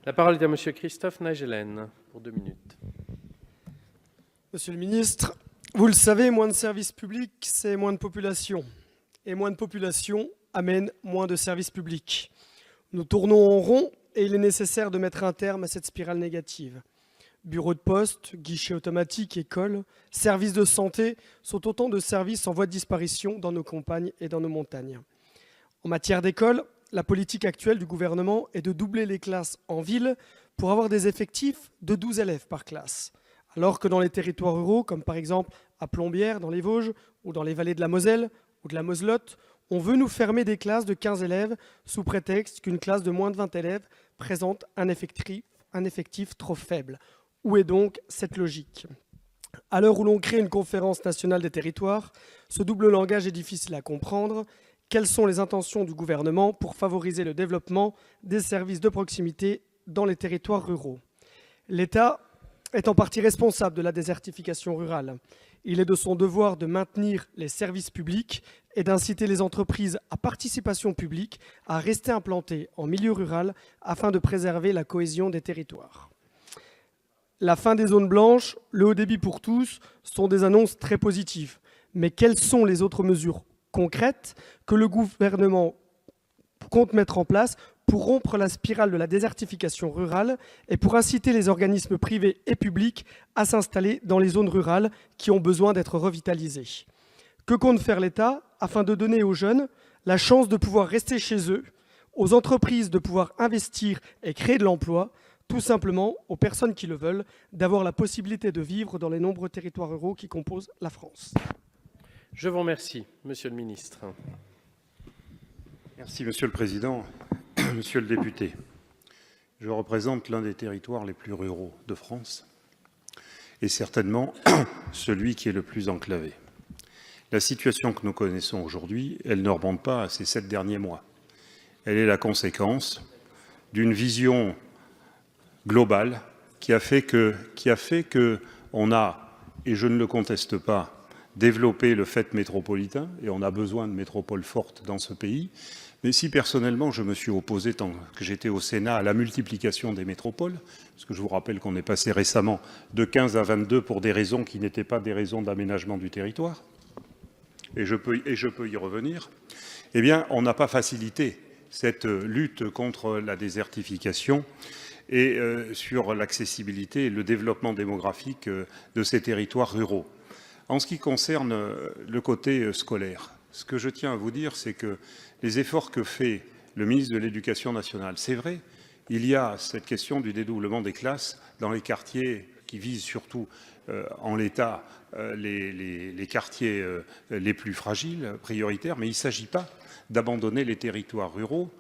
La parole est à Monsieur Christophe Naegelen pour 2 minutes. Monsieur le ministre, vous le savez, moins de services publics, c'est moins de population. Et moins de population amène moins de services publics. Nous tournons en rond et il est nécessaire de mettre un terme à cette spirale négative. Bureaux de poste, guichets automatiques, écoles, services de santé sont autant de services en voie de disparition dans nos campagnes et dans nos montagnes. En matière d'école, la politique actuelle du gouvernement est de doubler les classes en ville pour avoir des effectifs de 12 élèves par classe. Alors que dans les territoires ruraux, comme par exemple à Plombières, dans les Vosges, ou dans les vallées de la Moselle ou de la Moselotte, on veut nous fermer des classes de 15 élèves sous prétexte qu'une classe de moins de 20 élèves présente un effectif trop faible. Où est donc cette logique ? À l'heure où l'on crée une conférence nationale des territoires, ce double langage est difficile à comprendre. Quelles sont les intentions du gouvernement pour favoriser le développement des services de proximité dans les territoires ruraux ? L'État est en partie responsable de la désertification rurale. Il est de son devoir de maintenir les services publics et d'inciter les entreprises à participation publique à rester implantées en milieu rural afin de préserver la cohésion des territoires. La fin des zones blanches, le haut débit pour tous sont des annonces très positives. Mais quelles sont les autres mesures concrètes que le gouvernement compte mettre en place pour rompre la spirale de la désertification rurale et pour inciter les organismes privés et publics à s'installer dans les zones rurales qui ont besoin d'être revitalisées ? Que compte faire l'État afin de donner aux jeunes la chance de pouvoir rester chez eux, aux entreprises de pouvoir investir et créer de l'emploi, tout simplement aux personnes qui le veulent, d'avoir la possibilité de vivre dans les nombreux territoires ruraux qui composent la France ? Je vous remercie, Monsieur le ministre. Merci, Monsieur le Président. Monsieur le député, je représente l'un des territoires les plus ruraux de France et certainement celui qui est le plus enclavé. La situation que nous connaissons aujourd'hui, elle ne remonte pas à ces 7 derniers mois. Elle est la conséquence d'une vision globale qui a fait que on a, et je ne le conteste pas, développé le fait métropolitain, et on a besoin de métropoles fortes dans ce pays. Mais si personnellement je me suis opposé, tant que j'étais au Sénat, à la multiplication des métropoles, parce que je vous rappelle qu'on est passé récemment de 15 à 22 pour des raisons qui n'étaient pas des raisons d'aménagement du territoire, et je peux y revenir, eh bien on n'a pas facilité cette lutte contre la désertification et sur l'accessibilité et le développement démographique de ces territoires ruraux. En ce qui concerne le côté scolaire, ce que je tiens à vous dire, c'est que les efforts que fait le ministre de l'Éducation nationale, c'est vrai, il y a cette question du dédoublement des classes dans les quartiers qui visent surtout en l'état les quartiers les plus fragiles, prioritaires, mais il ne s'agit pas d'abandonner les territoires ruraux.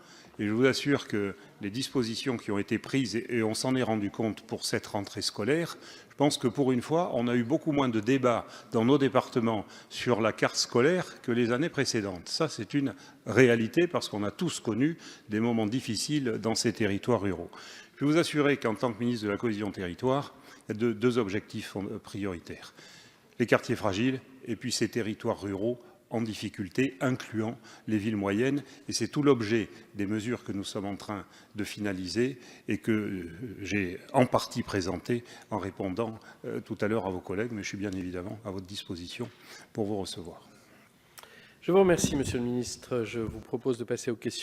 Et je vous assure que les dispositions qui ont été prises, et on s'en est rendu compte pour cette rentrée scolaire, je pense que pour une fois, on a eu beaucoup moins de débats dans nos départements sur la carte scolaire que les années précédentes. Ça, c'est une réalité parce qu'on a tous connu des moments difficiles dans ces territoires ruraux. Je peux vous assurer qu'en tant que ministre de la Cohésion territoire, il y a deux objectifs prioritaires. Les quartiers fragiles et puis ces territoires ruraux en difficulté, incluant les villes moyennes. Et c'est tout l'objet des mesures que nous sommes en train de finaliser et que j'ai en partie présentées en répondant tout à l'heure à vos collègues, mais je suis bien évidemment à votre disposition pour vous recevoir. Je vous remercie, Monsieur le ministre. Je vous propose de passer aux questions.